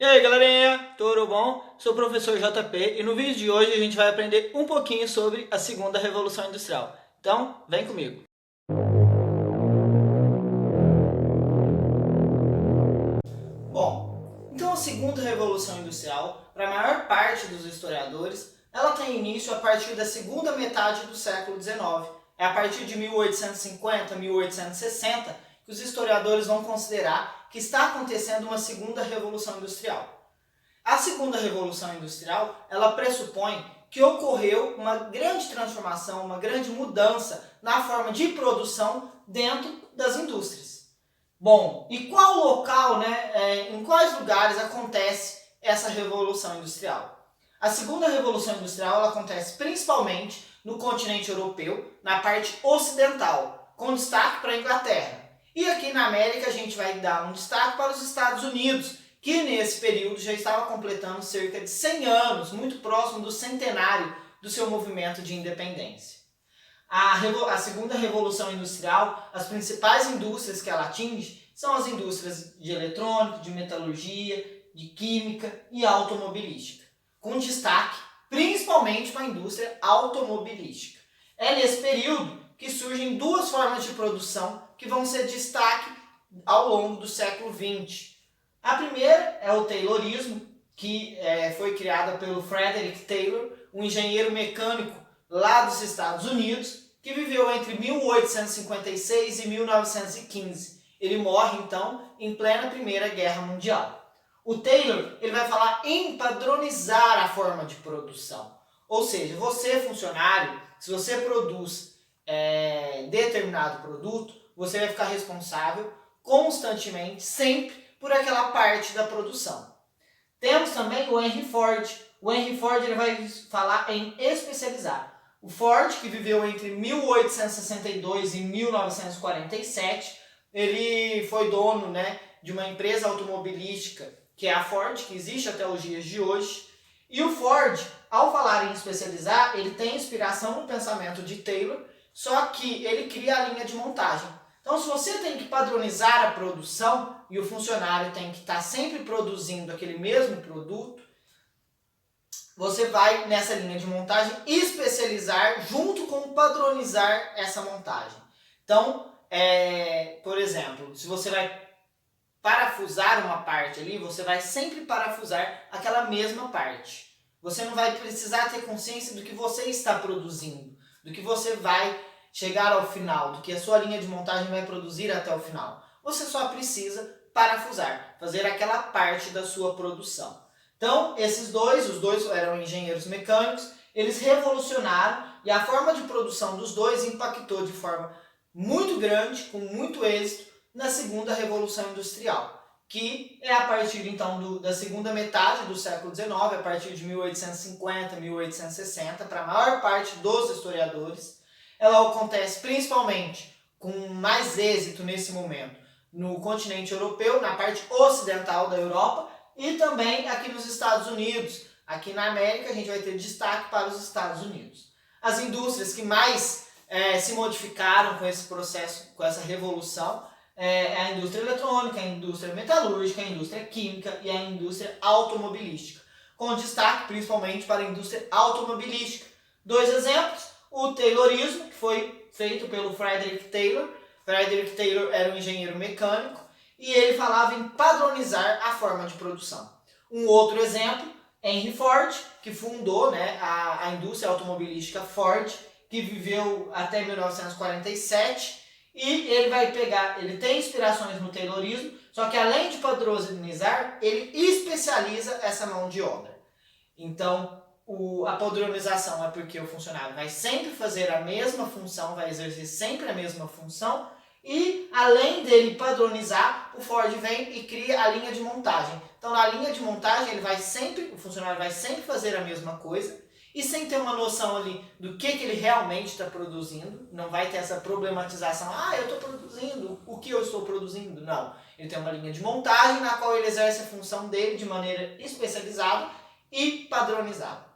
E aí galerinha, tudo bom? Sou o professor JP e no vídeo de hoje a gente vai aprender um pouquinho sobre a segunda revolução industrial. Então, vem comigo! Bom, então a segunda revolução industrial, para a maior parte dos historiadores, ela tem início a partir da segunda metade do século XIX. É a partir de 1850, 1860 que os historiadores vão considerar que está acontecendo uma segunda revolução industrial. A segunda revolução industrial, ela pressupõe que ocorreu uma grande transformação, uma grande mudança na forma de produção dentro das indústrias. Bom, e qual local, em quais lugares acontece essa revolução industrial? A segunda revolução industrial ela acontece principalmente no continente europeu, na parte ocidental, com destaque para a Inglaterra. E aqui na América a gente vai dar um destaque para os Estados Unidos, que nesse período já estava completando cerca de 100 anos, muito próximo do centenário do seu movimento de independência. A segunda revolução industrial, as principais indústrias que ela atinge são as indústrias de eletrônica, de metalurgia, de química e automobilística, com destaque principalmente para a indústria automobilística. É nesse período que surgem duas formas de produção que vão ser destaque ao longo do século XX. A primeira é o Taylorismo, que foi criada pelo Frederick Taylor, um engenheiro mecânico lá dos Estados Unidos, que viveu entre 1856 e 1915. Ele morre, então, em plena Primeira Guerra Mundial. O Taylor ele vai falar em padronizar a forma de produção. Ou seja, você, funcionário, se você produz determinado produto, você vai ficar responsável constantemente, sempre, por aquela parte da produção. Temos também o Henry Ford. O Henry Ford ele vai falar em especializar. O Ford, que viveu entre 1862 e 1947, ele foi dono de uma empresa automobilística, que é a Ford, que existe até os dias de hoje. E o Ford, ao falar em especializar, ele tem inspiração no pensamento de Taylor, só que ele cria a linha de montagem. Então, se você tem que padronizar a produção e o funcionário tem que estar sempre produzindo aquele mesmo produto, você vai nessa linha de montagem especializar junto com padronizar essa montagem. Então, por exemplo, se você vai parafusar uma parte ali, você vai sempre parafusar aquela mesma parte. Você não vai precisar ter consciência do que você está produzindo, do que você vai chegar ao final, do que a sua linha de montagem vai produzir até o final. Você só precisa parafusar, fazer aquela parte da sua produção. Então, os dois eram engenheiros mecânicos, eles revolucionaram e a forma de produção dos dois impactou de forma muito grande, com muito êxito, na segunda revolução industrial, que é a partir então da segunda metade do século XIX, a partir de 1850, 1860, para a maior parte dos historiadores. Ela acontece principalmente com mais êxito nesse momento no continente europeu, na parte ocidental da Europa e também aqui nos Estados Unidos. Aqui na América a gente vai ter destaque para os Estados Unidos. As indústrias que mais se modificaram com esse processo, com essa revolução, é a indústria eletrônica, a indústria metalúrgica, a indústria química e a indústria automobilística, com destaque principalmente para a indústria automobilística. Dois exemplos: o Taylorismo, que foi feito pelo Frederick Taylor. Frederick Taylor era um engenheiro mecânico e ele falava em padronizar a forma de produção. Um outro exemplo, Henry Ford, que fundou a indústria automobilística Ford, que viveu até 1947, e ele tem inspirações no Taylorismo, só que além de padronizar, ele especializa essa mão de obra. Então, a padronização é porque o funcionário vai sempre fazer a mesma função, vai exercer sempre a mesma função, e além dele padronizar, o Ford vem e cria a linha de montagem. Então, na linha de montagem, o funcionário vai sempre fazer a mesma coisa, e sem ter uma noção ali do que ele realmente está produzindo, não vai ter essa problematização, eu estou produzindo, o que eu estou produzindo? Não, ele tem uma linha de montagem na qual ele exerce a função dele de maneira especializada e padronizada.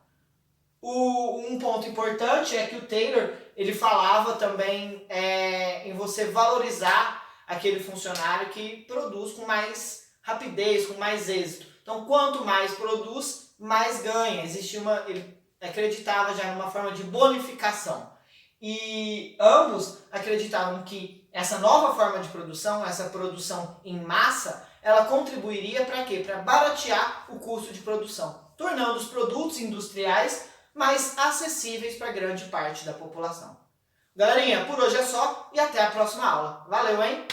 Um ponto importante é que o Taylor ele falava também em você valorizar aquele funcionário que produz com mais rapidez, com mais êxito. Então, quanto mais produz, mais ganha. Ele acreditava já numa forma de bonificação. E ambos acreditavam que essa nova forma de produção, essa produção em massa, ela contribuiria para quê? Para baratear o custo de produção, tornando os produtos industriais mais acessíveis para grande parte da população. Galerinha, por hoje é só e até a próxima aula. Valeu, hein?